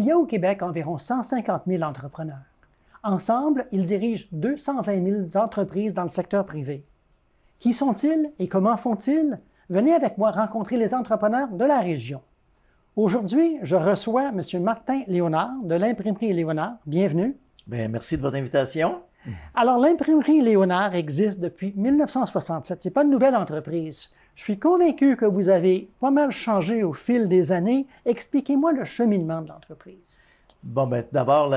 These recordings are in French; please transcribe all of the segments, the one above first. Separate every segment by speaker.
Speaker 1: Il y a au Québec environ 150 000 entrepreneurs. Ensemble, ils dirigent 220 000 entreprises dans le secteur privé. Qui sont-ils et comment font-ils? Venez avec moi rencontrer les entrepreneurs de la région. Aujourd'hui, je reçois M. Martin Léonard de l'Imprimerie Léonard. Bienvenue.
Speaker 2: Bien, merci de votre invitation.
Speaker 1: Alors, l'Imprimerie Léonard existe depuis 1967. Ce n'est pas une nouvelle entreprise. Je suis convaincu que vous avez pas mal changé au fil des années. Expliquez-moi le cheminement de l'entreprise.
Speaker 2: Bon, ben, d'abord,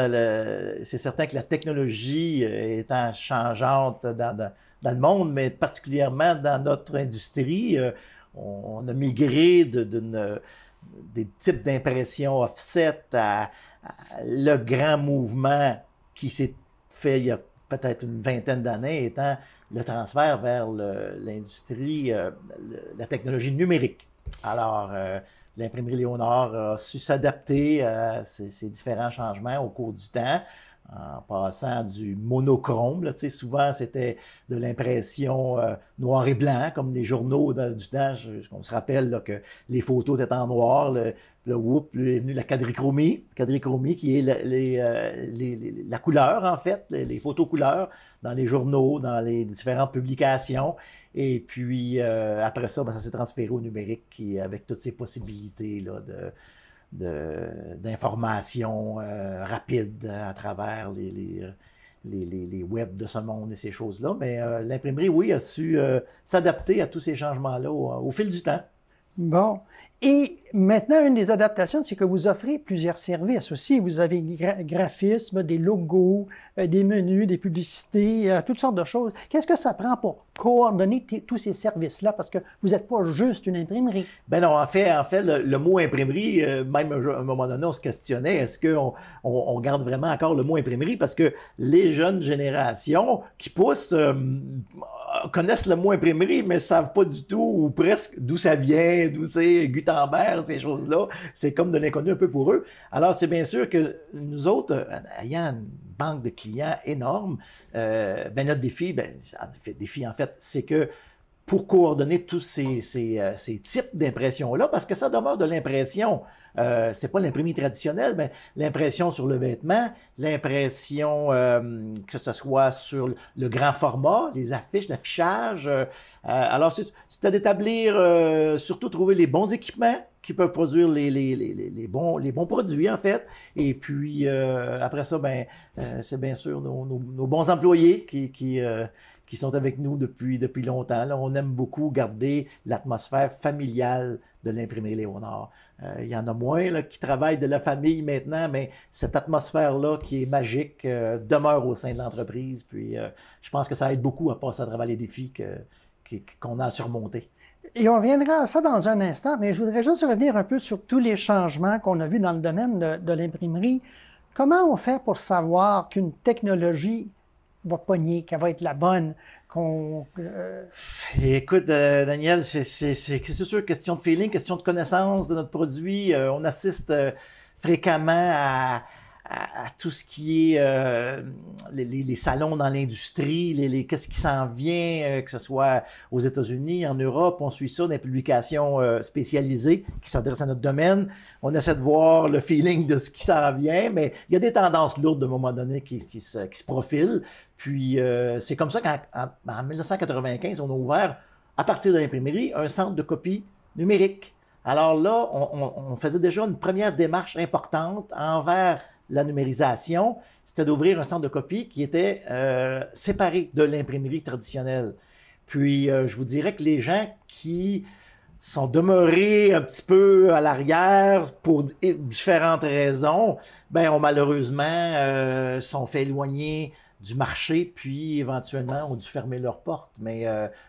Speaker 2: c'est certain que la technologie étant changeante dans le monde, mais particulièrement dans notre industrie, on a migré des types d'impression offset à le grand mouvement qui s'est fait il y a peut-être une vingtaine d'années, étant le transfert vers l'industrie, la technologie numérique. Alors, l'Imprimerie Léonard a su s'adapter à ces différents changements au cours du temps, en passant du monochrome. Là, souvent, c'était de l'impression noir et blanc, comme les journaux du temps. On se rappelle là, que les photos étaient en noir. Là, est venue la quadrichromie qui est la couleur, en fait, les photos couleurs dans les journaux, dans les différentes publications. Et puis, après ça, ça s'est transféré au numérique avec toutes ces possibilités là, d'information rapide à travers les webs de ce monde et ces choses-là. Mais l'imprimerie, oui, a su s'adapter à tous ces changements-là au fil du temps.
Speaker 1: Bon. Et maintenant, une des adaptations, c'est que vous offrez plusieurs services aussi. Vous avez graphisme, des logos, des menus, des publicités, toutes sortes de choses. Qu'est-ce que ça prend pour coordonner tous ces services-là? Parce que vous n'êtes pas juste une imprimerie.
Speaker 2: Ben non, en fait le mot imprimerie, même à un moment donné, on se questionnait, est-ce qu'on garde vraiment encore le mot imprimerie? Parce que les jeunes générations qui poussent connaissent le mot imprimerie, mais ne savent pas du tout ou presque d'où ça vient, d'où c'est Gutenberg, ces choses-là. C'est comme de l'inconnu un peu pour eux. Alors, c'est bien sûr que nous autres, ayant une banque de clients énorme, notre défi, en fait, c'est que pour coordonner tous ces types d'impressions-là, parce que ça demeure de l'impression. C'est pas l'imprimerie traditionnelle, mais l'impression sur le vêtement, l'impression que ce soit sur le grand format, les affiches, l'affichage. Alors, c'est d'établir, surtout trouver les bons équipements qui peuvent produire les bons produits, en fait. Et puis, après ça, c'est bien sûr nos bons employés qui sont avec nous depuis longtemps. Là, on aime beaucoup garder l'atmosphère familiale de l'Imprimerie Léonard. Il y en a moins là, qui travaillent de la famille maintenant, mais cette atmosphère-là qui est magique demeure au sein de l'entreprise. Puis je pense que ça aide beaucoup à passer à travers les défis qu'on a à surmonter.
Speaker 1: Et on reviendra à ça dans un instant, mais je voudrais juste revenir un peu sur tous les changements qu'on a vus dans le domaine de l'imprimerie. Comment on fait pour savoir qu'une technologie va pogner, qu'elle va être la bonne?
Speaker 2: Écoute, Daniel, c'est sûr, question de feeling, question de connaissance de notre produit. On assiste fréquemment à tout ce qui est les salons dans l'industrie, qu'est-ce qui s'en vient, que ce soit aux États-Unis, en Europe. On suit ça dans des publications spécialisées qui s'adressent à notre domaine. On essaie de voir le feeling de ce qui s'en vient, mais il y a des tendances lourdes à un moment donné qui se profilent. Puis, c'est comme ça qu'en 1995, on a ouvert, à partir de l'imprimerie, un centre de copie numérique. Alors là, on faisait déjà une première démarche importante envers la numérisation. C'était d'ouvrir un centre de copie qui était séparé de l'imprimerie traditionnelle. Puis, je vous dirais que les gens qui sont demeurés un petit peu à l'arrière pour différentes raisons, ont malheureusement sont fait éloigner du marché, puis éventuellement ont dû fermer leurs portes. Mais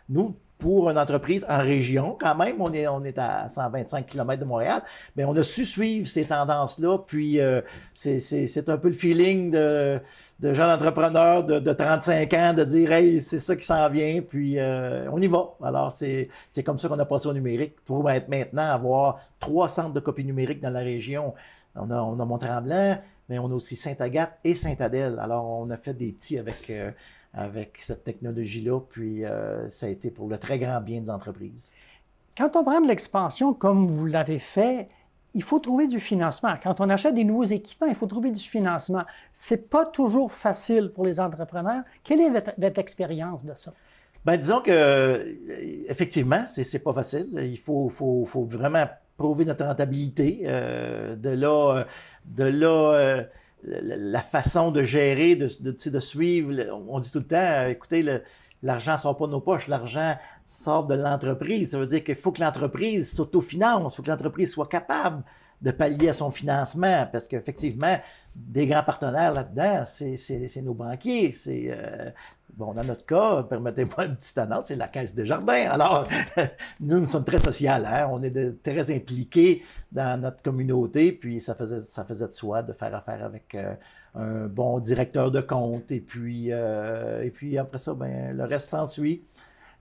Speaker 2: nous, pour une entreprise en région, quand même, on est à 125 km de Montréal, mais on a su suivre ces tendances-là, puis c'est un peu le feeling de jeunes entrepreneurs de 35 ans, de dire « Hey, c'est ça qui s'en vient », puis on y va. Alors, c'est comme ça qu'on a passé au numérique, pour maintenant avoir 3 centres de copie numérique dans la région. On a Mont-Tremblant, mais on a aussi Sainte-Agathe et Sainte-Adèle. Alors, on a fait des petits avec cette technologie-là, puis ça a été pour le très grand bien de l'entreprise.
Speaker 1: Quand on prend de l'expansion comme vous l'avez fait, il faut trouver du financement. Quand on achète des nouveaux équipements, il faut trouver du financement. Ce n'est pas toujours facile pour les entrepreneurs. Quelle est votre expérience de ça?
Speaker 2: Bien, disons que, effectivement, c'est pas facile. Il faut vraiment prouver notre rentabilité. La façon de gérer, de suivre. On dit tout le temps, écoutez, l'argent ne sort pas de nos poches, l'argent sort de l'entreprise. Ça veut dire qu'il faut que l'entreprise s'autofinance, il faut que l'entreprise soit capable de pallier à son financement, parce qu'effectivement, des grands partenaires là-dedans, c'est nos banquiers. Bon, dans notre cas, permettez-moi une petite annonce, c'est la Caisse Desjardins. Alors, nous sommes très social, hein? On est très impliqués dans notre communauté, puis ça faisait de soi de faire affaire avec un bon directeur de compte, et puis après ça, ben, le reste s'ensuit.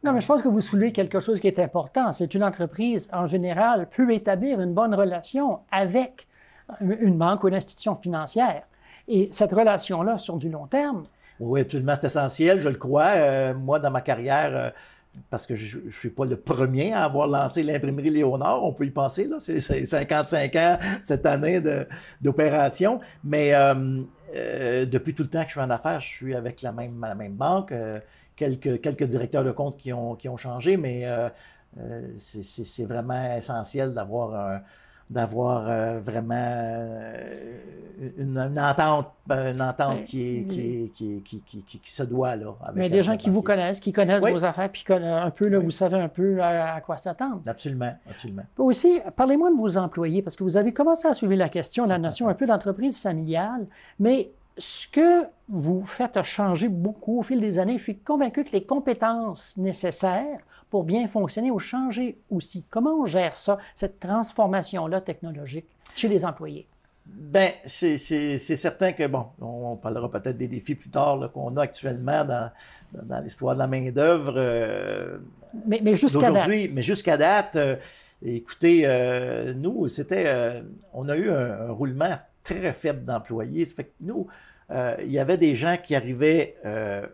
Speaker 1: Non, mais je pense que vous soulevez quelque chose qui est important. C'est une entreprise, en général, peut établir une bonne relation avec une banque ou une institution financière. Et cette relation-là, sur du long terme...
Speaker 2: Oui, absolument, c'est essentiel, je le crois. Moi, dans ma carrière, parce que je ne suis pas le premier à avoir lancé l'imprimerie Léonard, on peut y penser, là, c'est 55 ans cette année d'opération, mais depuis tout le temps que je suis en affaires, je suis avec la même banque. Quelques directeurs de compte qui ont changé, mais c'est vraiment essentiel d'avoir vraiment une entente qui se doit là.
Speaker 1: Mais des gens qui vous connaissent, qui connaissent vos affaires, puis un peu, là, vous savez un peu à quoi s'attendre.
Speaker 2: Absolument, absolument.
Speaker 1: Aussi, parlez-moi de vos employés, parce que vous avez commencé à soulever la question, la notion un peu d'entreprise familiale, mais ce que vous faites a changé beaucoup au fil des années. Je suis convaincu que les compétences nécessaires pour bien fonctionner ont changé aussi. Comment on gère ça, cette transformation-là technologique chez les employés?
Speaker 2: Bien, c'est certain que, bon, on parlera peut-être des défis plus tard qu'on a actuellement dans l'histoire de la main-d'œuvre
Speaker 1: mais jusqu'à date.
Speaker 2: Mais jusqu'à date, écoutez, nous, on a eu un roulement très faible d'employés. Ça fait que nous, il y avait des gens qui arrivaient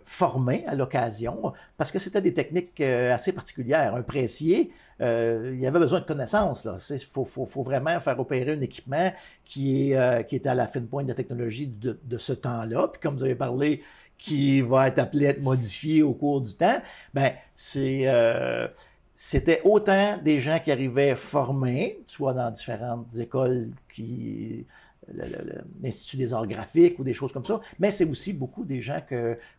Speaker 2: formés à l'occasion parce que c'était des techniques assez particulières. Un pressier, il y avait besoin de connaissances. Il faut vraiment faire opérer un équipement qui est à la fine pointe de la technologie de ce temps-là. Puis comme vous avez parlé, qui va être appelé à être modifié au cours du temps, bien, c'était autant des gens qui arrivaient formés, soit dans différentes écoles l'Institut des arts graphiques ou des choses comme ça, mais c'est aussi beaucoup des gens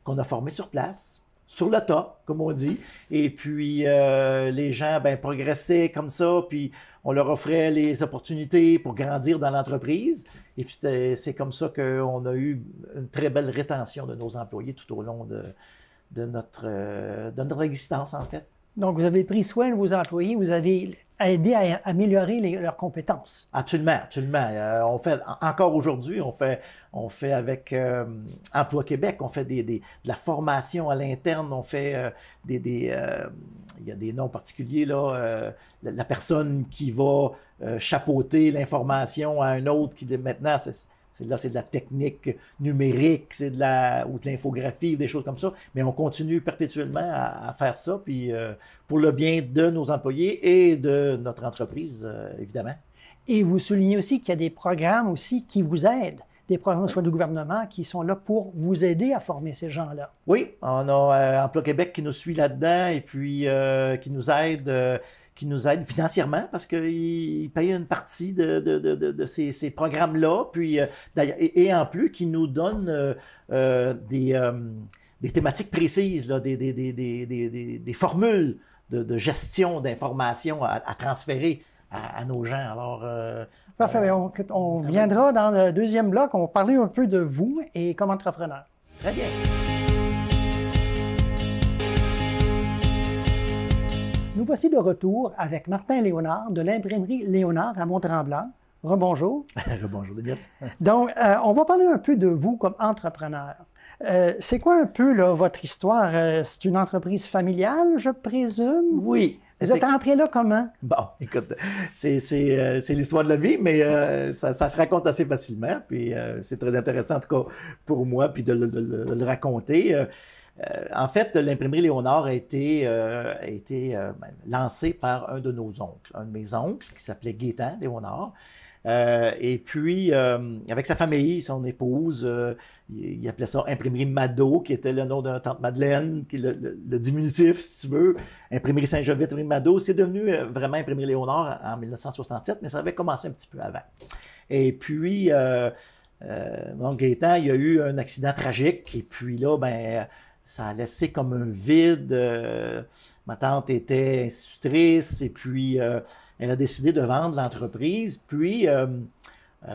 Speaker 2: qu'on a formés sur place, sur le tas, comme on dit, et puis les gens progressaient comme ça, puis on leur offrait les opportunités pour grandir dans l'entreprise, et puis c'est comme ça qu'on a eu une très belle rétention de nos employés tout au long de notre existence, en fait.
Speaker 1: Donc, vous avez pris soin de vos employés, vous avez aidé à améliorer leurs compétences.
Speaker 2: Absolument, absolument. Encore aujourd'hui, on fait avec Emploi Québec, on fait de la formation à l'interne, on fait il y a des noms particuliers, là, la personne qui va chapeauter l'information à un autre qui maintenant, c'est de la technique numérique, c'est ou de l'infographie, ou des choses comme ça. Mais on continue perpétuellement à faire ça, puis pour le bien de nos employés et de notre entreprise, évidemment.
Speaker 1: Et vous soulignez aussi qu'il y a des programmes aussi qui vous aident, des programmes soit du gouvernement qui sont là pour vous aider à former ces gens-là.
Speaker 2: Oui, on a Emploi Québec qui nous suit là-dedans et puis qui nous aide financièrement parce qu'il paye une partie de ces programmes-là, puis et en plus qui nous donne des thématiques précises, là, des formules de gestion d'informations à transférer à nos gens. Alors,
Speaker 1: parfait. On viendra dans le deuxième bloc, on va parler un peu de vous et comme entrepreneur.
Speaker 2: Très bien.
Speaker 1: Nous voici de retour avec Martin Léonard de l'imprimerie Léonard à Mont-Tremblant. Rebonjour.
Speaker 2: Rebonjour, Denis.
Speaker 1: Donc, on va parler un peu de vous comme entrepreneur. C'est quoi un peu là, votre histoire? C'est une entreprise familiale, je présume?
Speaker 2: Oui.
Speaker 1: Vous êtes entré là comment?
Speaker 2: Bon, écoute, c'est l'histoire de la vie, mais ça se raconte assez facilement. Puis c'est très intéressant, en tout cas pour moi, puis de le raconter. En fait, l'imprimerie Léonard a été lancée par un de nos oncles, un de mes oncles qui s'appelait Gaétan Léonard. Et puis, avec sa famille, son épouse, il appelait ça Imprimerie Mado, qui était le nom de tante Madeleine, qui est le diminutif, si tu veux. Imprimerie Saint-Jovite, Imprimerie Mado. C'est devenu vraiment Imprimerie Léonard en 1967, mais ça avait commencé un petit peu avant. Et puis, mon Gaétan, il y a eu un accident tragique, et puis là, ben, ça a laissé comme un vide. Ma tante était institutrice, et puis elle a décidé de vendre l'entreprise. Puis,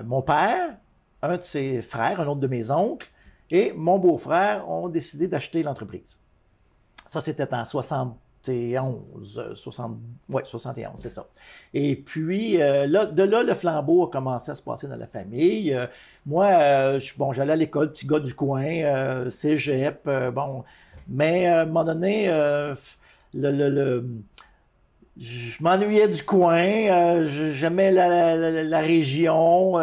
Speaker 2: mon père, un de ses frères, un autre de mes oncles, et mon beau-frère ont décidé d'acheter l'entreprise. Ça, c'était en 71, c'est ça. Et puis, de là, le flambeau a commencé à se passer dans la famille. Moi, bon, j'allais à l'école, petit gars du coin, cégep, bon. Mais à un moment donné, je m'ennuyais du coin, j'aimais la région.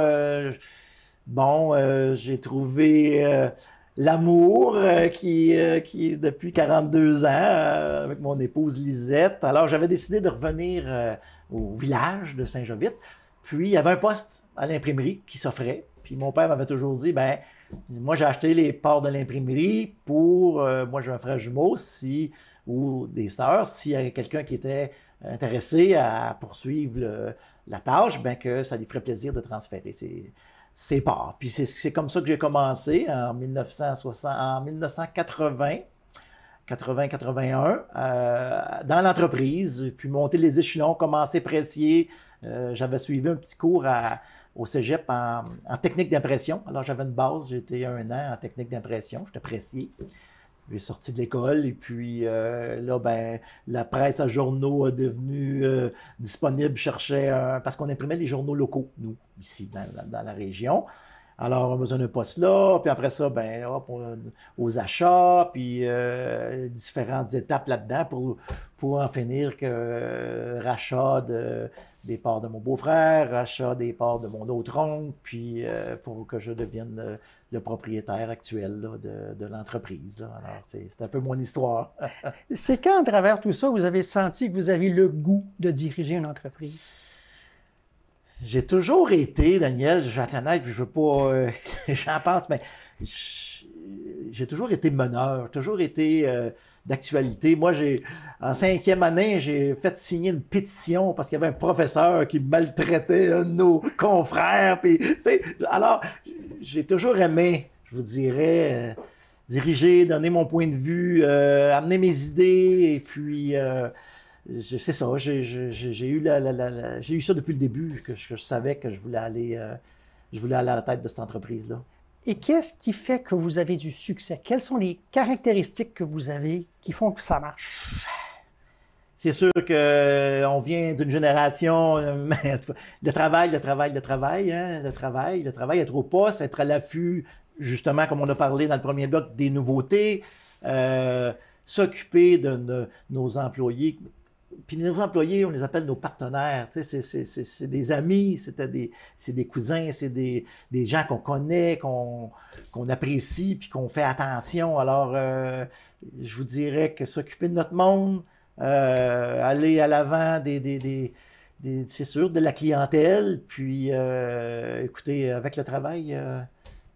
Speaker 2: J'ai trouvé l'amour qui depuis 42 ans avec mon épouse Lisette. Alors, j'avais décidé de revenir au village de Saint-Jovite. Puis, il y avait un poste à l'imprimerie qui s'offrait. Puis, mon père m'avait toujours dit, ben, moi, j'ai acheté les parts de l'imprimerie pour, moi, j'ai un frère jumeau, ou des sœurs, s'il y avait quelqu'un qui était intéressé à poursuivre la tâche, ben, que ça lui ferait plaisir de transférer ses parts. Puis c'est comme ça que j'ai commencé en 1980-81 dans l'entreprise, puis monter les échelons, commencer pressier. J'avais suivi un petit cours au cégep en technique d'impression. Alors j'avais une base, j'étais 1 an en technique d'impression, j'étais pressier. J'ai sorti de l'école et puis là, ben, la presse à journaux est devenue disponible, parce qu'on imprimait les journaux locaux, nous, ici, dans la région. Alors, on a besoin d'un poste là, puis après ça, ben, hop, aux achats, puis différentes étapes là-dedans pour en finir que rachat des parts de mon beau-frère, rachat des parts de mon autre oncle, puis pour que je devienne le propriétaire actuel là, de l'entreprise. Là. Alors, c'est un peu mon histoire.
Speaker 1: C'est quand, à travers tout ça, vous avez senti que vous avez le goût de diriger une entreprise?
Speaker 2: J'ai toujours été, Daniel, j'attendais, puis je veux pas, j'en pense, mais j'ai toujours été meneur, toujours été d'actualité. Moi, en 5e année, j'ai fait signer une pétition parce qu'il y avait un professeur qui maltraitait un de nos confrères. Puis, alors, j'ai toujours aimé, je vous dirais, diriger, donner mon point de vue, amener mes idées, et puis... c'est ça, j'ai eu ça depuis le début, que je savais que je voulais aller à la tête de cette entreprise-là.
Speaker 1: Et qu'est-ce qui fait que vous avez du succès? Quelles sont les caractéristiques que vous avez qui font que ça marche?
Speaker 2: C'est sûr qu'on vient d'une génération, le travail, hein, le travail, être au poste, être à l'affût, justement, comme on a parlé dans le premier bloc, des nouveautés, s'occuper de nos employés. Puis nos employés, on les appelle nos partenaires. Tu sais, c'est des amis, c'est des cousins, c'est des gens qu'on connaît, qu'on apprécie, puis qu'on fait attention. Alors, je vous dirais que s'occuper de notre monde, aller à l'avant c'est sûr, de la clientèle, puis écoutez, avec le travail,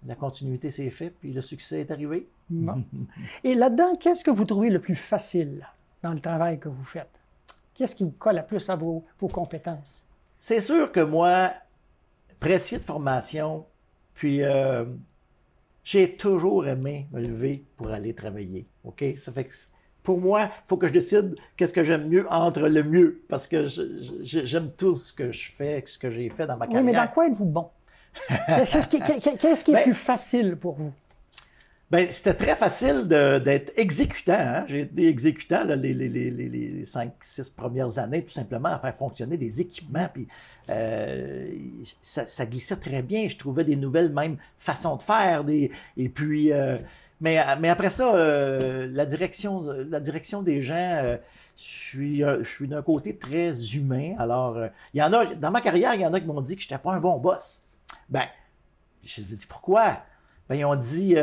Speaker 2: la continuité s'est faite, puis le succès est arrivé.
Speaker 1: Bon. Et là-dedans, qu'est-ce que vous trouvez le plus facile dans le travail que vous faites? Qu'est-ce qui vous colle le plus à vos compétences?
Speaker 2: C'est sûr que moi, pressier de formation, puis j'ai toujours aimé me lever pour aller travailler. OK? Ça fait que pour moi, il faut que je décide qu'est-ce que j'aime mieux entre le mieux, parce que j'aime tout ce que je fais, ce que j'ai fait dans ma carrière.
Speaker 1: Oui, mais dans quoi êtes-vous bon? Qu'est-ce qui est plus facile pour vous?
Speaker 2: Ben, c'était très facile d'être exécutant. Hein? J'ai été exécutant là, les 5-6 premières années, tout simplement, à faire fonctionner des équipements. Puis, ça glissait très bien. Je trouvais des nouvelles même façons de faire. Et puis, mais après ça, la direction des gens, je suis d'un côté très humain. Alors, il y en a, dans ma carrière, il y en a qui m'ont dit que je n'étais pas un bon boss. Ben, je me dis pourquoi? Ben, ils ont dit...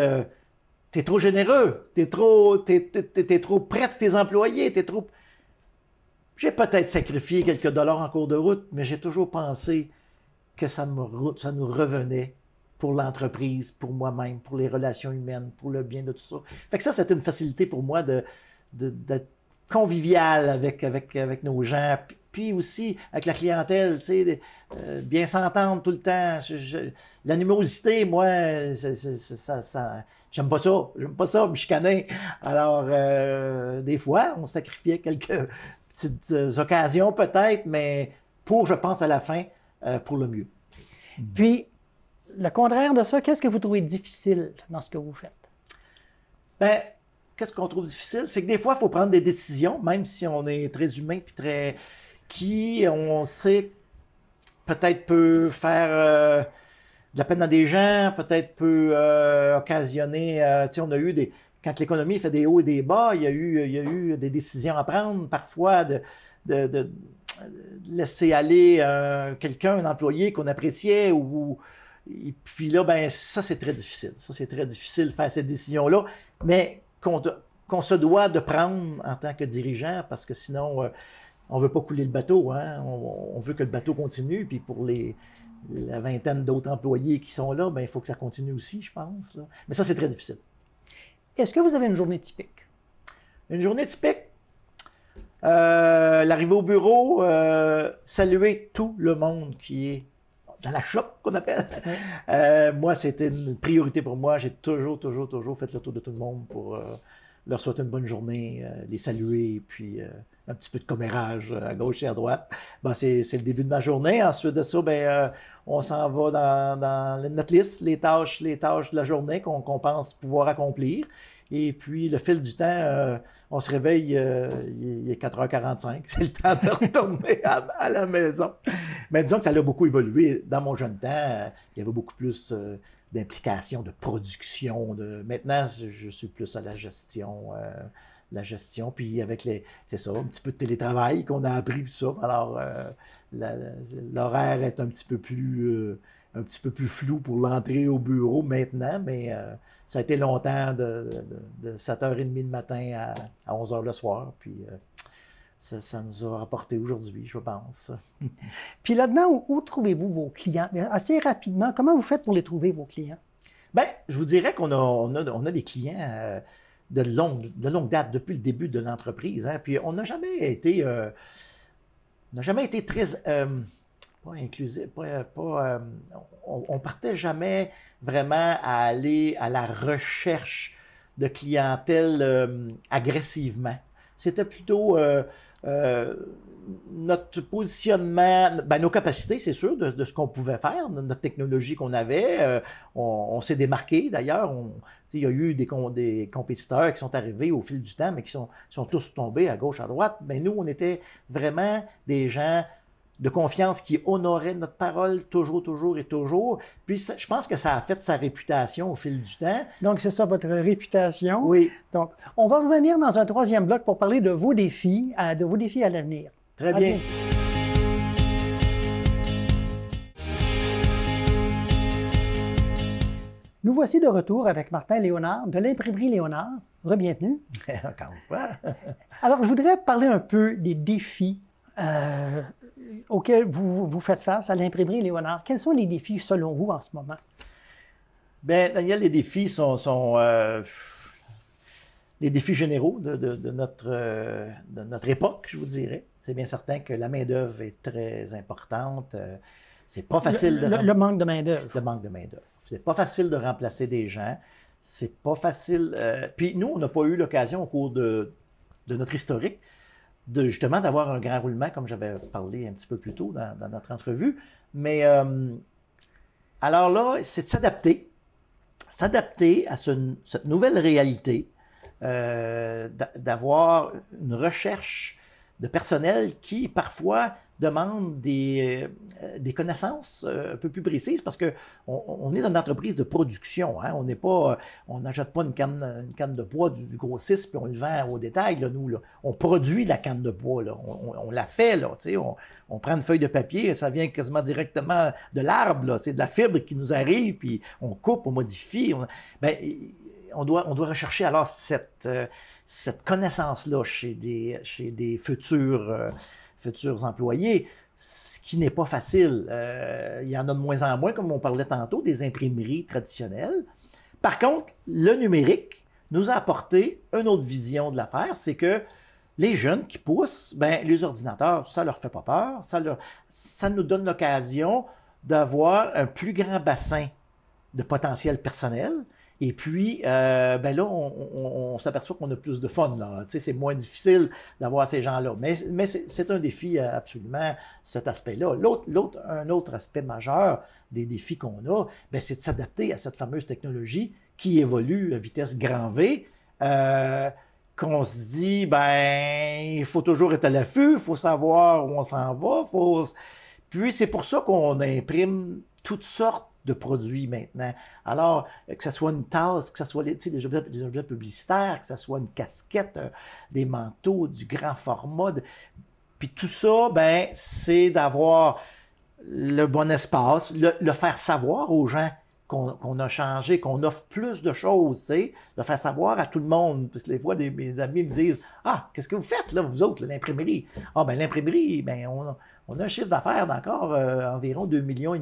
Speaker 2: t'es trop généreux, t'es trop près de tes employés, J'ai peut-être sacrifié quelques dollars en cours de route, mais j'ai toujours pensé que ça nous revenait pour l'entreprise, pour moi-même, pour les relations humaines, pour le bien de tout ça. Fait que ça, c'était une facilité pour moi d'être convivial avec nos gens, puis aussi avec la clientèle, tu sais, bien s'entendre tout le temps. L'animosité, moi, j'aime pas ça, me chicaner. Alors, des fois, on sacrifiait quelques petites occasions peut-être, mais je pense, à la fin, pour le mieux.
Speaker 1: Puis, le contraire de ça, qu'est-ce que vous trouvez difficile dans ce que vous faites?
Speaker 2: Bien, qu'est-ce qu'on trouve difficile? C'est que des fois, il faut prendre des décisions, même si on est très humain puis très... qui, on sait, peut-être peut faire de la peine à des gens, peut-être peut occasionner... tu sais, on a eu des... Quand l'économie fait des hauts et des bas, il y a eu des décisions à prendre, parfois de laisser aller quelqu'un, un employé qu'on appréciait, et puis là, ben ça, c'est très difficile. Ça, c'est très difficile de faire cette décision-là, mais qu'on se doit de prendre en tant que dirigeant, parce que sinon, on ne veut pas couler le bateau. Hein? On veut que le bateau continue, puis pour la vingtaine d'autres employés qui sont là, ben, il faut que ça continue aussi, je pense. Là. Mais ça, c'est très difficile.
Speaker 1: Est-ce que vous avez une journée typique?
Speaker 2: Une journée typique? L'arrivée au bureau, saluer tout le monde qui est dans la shop, qu'on appelle. Oui. Moi, c'était une priorité pour moi. J'ai toujours fait le tour de tout le monde pour leur souhaiter une bonne journée, les saluer, puis un petit peu de commérage à gauche et à droite. Ben, c'est le début de ma journée. Ensuite de ça, ben, on s'en va dans notre liste, les tâches de la journée qu'on pense pouvoir accomplir. Et puis, le fil du temps, on se réveille, il est 4h45, c'est le temps de retourner à la maison. Mais disons que ça a beaucoup évolué. Dans mon jeune temps, il y avait beaucoup plus d'implications, de production. Maintenant, je suis plus à la gestion. Puis avec c'est ça, un petit peu de télétravail qu'on a appris, tout ça. Alors, l'horaire est un petit peu plus flou pour l'entrée au bureau maintenant, mais ça a été longtemps de 7h30 le matin à 11h le soir, puis ça nous a rapporté aujourd'hui, je pense.
Speaker 1: Puis là-dedans, où trouvez-vous vos clients? Assez rapidement, comment vous faites pour les trouver, vos clients?
Speaker 2: Bien, je vous dirais qu'on a des clients de longue date, depuis le début de l'entreprise, hein, puis on n'a jamais été très... pas inclusif, on partait jamais vraiment à aller à la recherche de clientèle agressivement. C'était plutôt notre positionnement, ben, nos capacités, c'est sûr, de ce qu'on pouvait faire, notre technologie qu'on avait. On s'est démarqué d'ailleurs. Il y a eu des compétiteurs qui sont arrivés au fil du temps, mais qui sont tous tombés à gauche, à droite. Mais nous, on était vraiment des gens de confiance qui honoraient notre parole toujours et toujours. Puis je pense que ça a fait sa réputation au fil du temps.
Speaker 1: Donc, c'est ça, votre réputation.
Speaker 2: Oui.
Speaker 1: Donc, on va revenir dans un troisième bloc pour parler de vos défis à l'avenir.
Speaker 2: Très bien.
Speaker 1: Nous voici de retour avec Martin Léonard de l'Imprimerie Léonard. Re-bienvenue.
Speaker 2: Encore une fois.
Speaker 1: Alors, je voudrais parler un peu des défis auxquels vous faites face à l'Imprimerie Léonard. Quels sont les défis selon vous en ce moment?
Speaker 2: Bien, Daniel, les défis sont les défis généraux de notre époque, je vous dirais. C'est bien certain que la main-d'œuvre est très importante. C'est pas facile
Speaker 1: le manque de main-d'œuvre.
Speaker 2: Le manque de main-d'œuvre. C'est pas facile de remplacer des gens. C'est pas facile. Puis nous, on n'a pas eu l'occasion au cours de notre historique justement d'avoir un grand roulement, comme j'avais parlé un petit peu plus tôt dans notre entrevue. Mais alors là, c'est de s'adapter à cette nouvelle réalité, d'avoir une recherche de personnel qui, parfois, demande des connaissances un peu plus précises parce qu'on est dans une entreprise de production. Hein? On n'achète pas une canne de bois du grossiste puis on le vend au détail. Là, nous, là. On produit la canne de bois. Là. On la fait. Là, on prend une feuille de papier, ça vient quasiment directement de l'arbre. C'est de la fibre qui nous arrive, puis on coupe, on modifie. On doit rechercher alors cette connaissance-là chez des futurs employés. ce qui n'est pas facile. Il y en a de moins en moins, comme on parlait tantôt, des imprimeries traditionnelles. Par contre, le numérique nous a apporté une autre vision de l'affaire, c'est que les jeunes qui poussent, ben, les ordinateurs, ça leur fait pas peur, ça nous donne l'occasion d'avoir un plus grand bassin de potentiel personnel. Et puis, ben là, on s'aperçoit qu'on a plus de fun. Tu sais, c'est moins difficile d'avoir ces gens-là. Mais c'est un défi absolument, cet aspect-là. Un autre aspect majeur des défis qu'on a, ben, c'est de s'adapter à cette fameuse technologie qui évolue à vitesse grand V. Qu'on se dit, ben, il faut toujours être à l'affût, il faut savoir où on s'en va. Puis c'est pour ça qu'on imprime toutes sortes de produits maintenant. Alors, que ce soit une tasse, que ce soit des objets publicitaires, que ce soit une casquette, des manteaux, du grand format. Puis tout ça, ben, c'est d'avoir le bon espace, le faire savoir aux gens qu'on a changé, qu'on offre plus de choses, tu sais, le faire savoir à tout le monde. Parce que des fois, mes amis me disent « Ah, qu'est-ce que vous faites, là, vous autres, l'imprimerie? » Ah, ben l'imprimerie, ben, on a un chiffre d'affaires d'encore environ 2,5 millions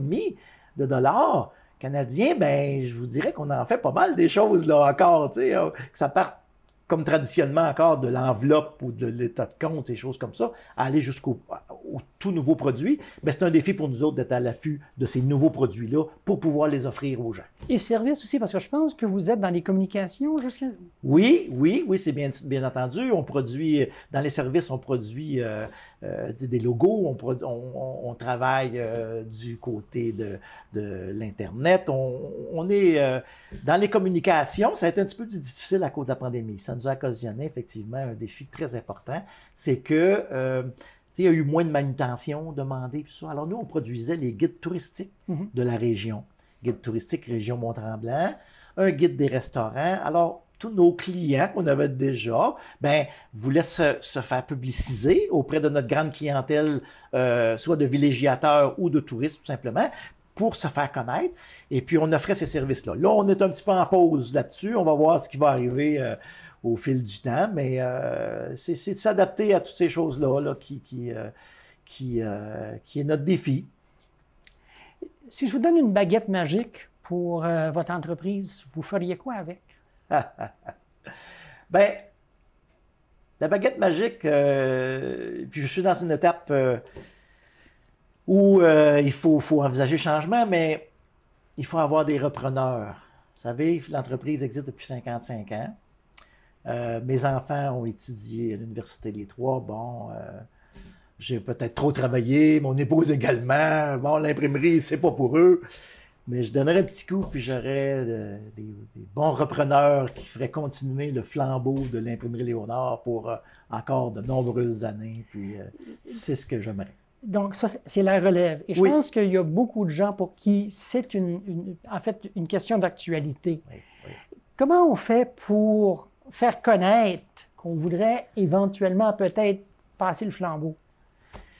Speaker 2: de dollars canadiens. Ben, je vous dirais qu'on en fait pas mal des choses, là, encore, tu sais, que ça parte comme traditionnellement encore de l'enveloppe ou de l'état de compte, des choses comme ça, à aller jusqu'au tout nouveau produit, bien, c'est un défi pour nous autres d'être à l'affût de ces nouveaux produits-là pour pouvoir les offrir aux gens.
Speaker 1: Et services aussi, parce que je pense que vous êtes dans les communications jusqu'à...
Speaker 2: Oui, c'est bien entendu. On produit, dans les services, on produit des logos, on travaille du côté de l'Internet. On est dans les communications, ça a été un petit peu plus difficile à cause de la pandémie. Ça nous a occasionné effectivement un défi très important. C'est que il y a eu moins de manutention demandée, puis ça. Alors nous, on produisait les guides touristiques de la région. Guide touristique région Mont-Tremblant, un guide des restaurants. Alors, tous nos clients qu'on avait déjà, ben, voulaient se faire publiciser auprès de notre grande clientèle, soit de villégiateurs ou de touristes, tout simplement, pour se faire connaître. Et puis, on offrait ces services-là. Là, on est un petit peu en pause là-dessus. On va voir ce qui va arriver au fil du temps, mais c'est de s'adapter à toutes ces choses-là là, qui est notre défi.
Speaker 1: Si je vous donne une baguette magique pour votre entreprise, vous feriez quoi avec?
Speaker 2: Bien, la baguette magique, puis je suis dans une étape où il faut envisager le changement, mais il faut avoir des repreneurs. Vous savez, l'entreprise existe depuis 55 ans. Mes enfants ont étudié à l'université les trois. Bon, j'ai peut-être trop travaillé, mon épouse également. Bon, l'imprimerie, c'est pas pour eux. Mais je donnerais un petit coup, puis j'aurais des bons repreneurs qui feraient continuer le flambeau de l'imprimerie Léonard pour encore de nombreuses années. Puis c'est ce que j'aimerais.
Speaker 1: Donc, ça, c'est la relève. Et je pense qu'il y a beaucoup de gens pour qui c'est en fait une question d'actualité.
Speaker 2: Oui.
Speaker 1: Comment on fait pour faire connaître qu'on voudrait éventuellement peut-être passer le flambeau?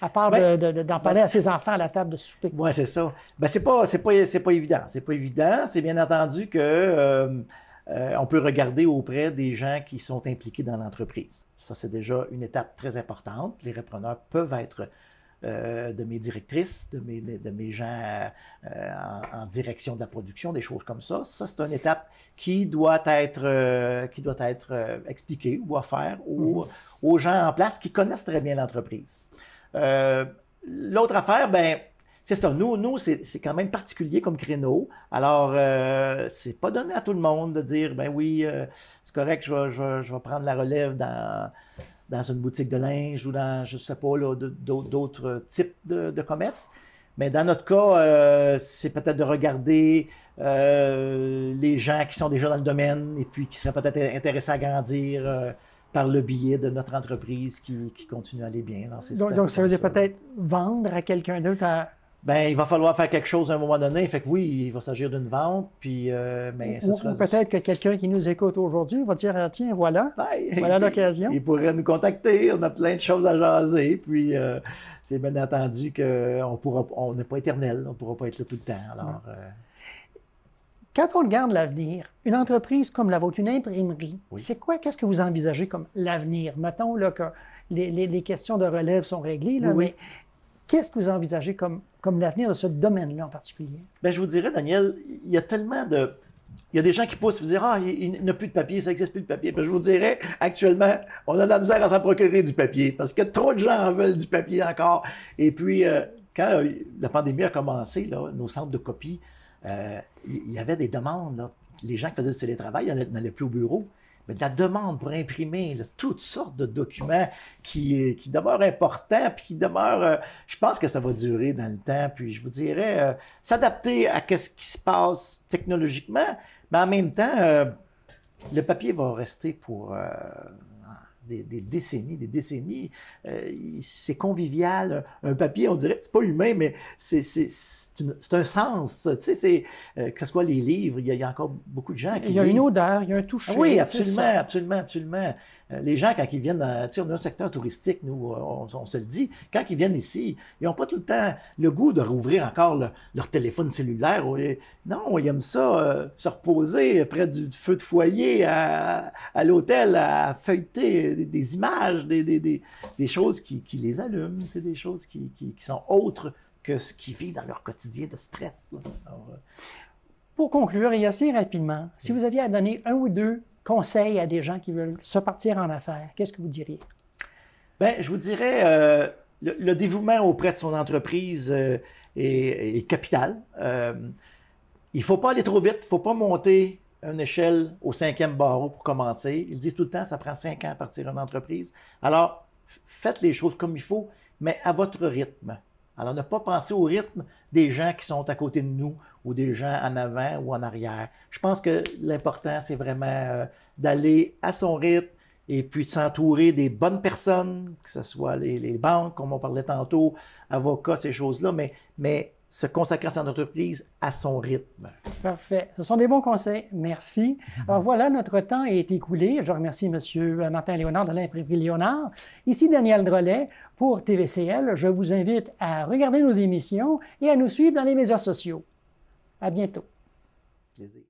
Speaker 1: À part d'en parler à ses enfants à la table de souper.
Speaker 2: Oui, c'est ça. Ben, c'est pas évident. C'est pas évident. C'est bien entendu que on peut regarder auprès des gens qui sont impliqués dans l'entreprise. Ça, c'est déjà une étape très importante. Les repreneurs peuvent être de mes directrices, de mes gens en direction de la production, des choses comme ça. Ça, c'est une étape qui doit être expliquée ou offerte aux gens en place qui connaissent très bien l'entreprise. L'autre affaire, ben, c'est ça. Nous c'est quand même particulier comme créneau. Alors, c'est pas donné à tout le monde de dire, ben oui, c'est correct, je vais prendre la relève dans une boutique de linge ou dans, je sais pas, d'autres types de commerce. Mais dans notre cas, c'est peut-être de regarder les gens qui sont déjà dans le domaine et puis qui seraient peut-être intéressés à grandir par le biais de notre entreprise qui continue à aller bien. Alors,
Speaker 1: donc, ça veut dire peut-être vendre à quelqu'un d'autre
Speaker 2: Ben, il va falloir faire quelque chose à un moment donné. Fait que oui, il va s'agir d'une vente. Puis, mais ça sera...
Speaker 1: Ou peut-être que quelqu'un qui nous écoute aujourd'hui va dire « Tiens, voilà, voilà l'occasion. »
Speaker 2: Il pourrait nous contacter. On a plein de choses à jaser. Puis, c'est bien entendu qu'on n'est pas éternel. On ne pourra pas être là tout le temps. Alors,
Speaker 1: Quand on regarde l'avenir, une entreprise comme la vôtre, une imprimerie, c'est quoi? Qu'est-ce que vous envisagez comme l'avenir? Mettons là, que les questions de relève sont réglées, là, mais Qu'est-ce que vous envisagez comme l'avenir de ce domaine-là en particulier?
Speaker 2: Bien, je vous dirais, Daniel, il y a tellement de... Il y a des gens qui poussent et vous dire « Ah, il n'y a plus de papier, ça n'existe plus de papier. » Puis je vous dirais, actuellement, on a de la misère à s'en procurer du papier parce que trop de gens en veulent du papier encore. Et puis, quand la pandémie a commencé, là, nos centres de copie, il y avait des demandes. Là. Les gens qui faisaient du télétravail n'allaient plus au bureau. Mais de la demande pour imprimer là, toutes sortes de documents qui demeurent importants, puis qui demeurent, je pense que ça va durer dans le temps, puis je vous dirais, s'adapter à ce qui se passe technologiquement, mais en même temps, le papier va rester pour des décennies, des décennies. C'est convivial. Un papier, on dirait, c'est pas humain, mais c'est un sens. Tu sais, que ce soit les livres, il y a encore beaucoup de gens qui
Speaker 1: Il y a
Speaker 2: lisent.
Speaker 1: une odeur, il y a un toucher.
Speaker 2: Oui, absolument, absolument, absolument. Les gens, quand ils viennent, tu sais, on a un secteur touristique, nous, on se le dit, quand ils viennent ici, ils n'ont pas tout le temps le goût de rouvrir encore leur téléphone cellulaire. Non, ils aiment ça, se reposer près du feu de foyer à l'hôtel, à feuilleter des images, des choses qui les allument, c'est des choses qui sont autres que ce qu'ils vivent dans leur quotidien de stress. Alors,
Speaker 1: pour conclure, et assez rapidement, si vous aviez à donner un ou deux conseils à des gens qui veulent se partir en affaires, qu'est-ce que vous diriez? Bien,
Speaker 2: je vous dirais, le dévouement auprès de son entreprise est capital. Il ne faut pas aller trop vite, il ne faut pas monter une échelle au 5e barreau pour commencer. Ils disent tout le temps, ça prend 5 ans à partir d'une entreprise. Alors, faites les choses comme il faut, mais à votre rythme. Alors, ne pas penser au rythme des gens qui sont à côté de nous ou des gens en avant ou en arrière. Je pense que l'important, c'est vraiment d'aller à son rythme et puis de s'entourer des bonnes personnes, que ce soit les banques, comme on parlait tantôt, avocats, ces choses-là, mais se consacrer à son entreprise à son rythme.
Speaker 1: Parfait. Ce sont des bons conseils. Merci. Alors voilà, notre temps est écoulé. Je remercie M. Martin Léonard de l'Imprimerie Léonard. Ici Daniel Drolet pour TVCL. Je vous invite à regarder nos émissions et à nous suivre dans les médias sociaux. À bientôt.
Speaker 2: Plaisir.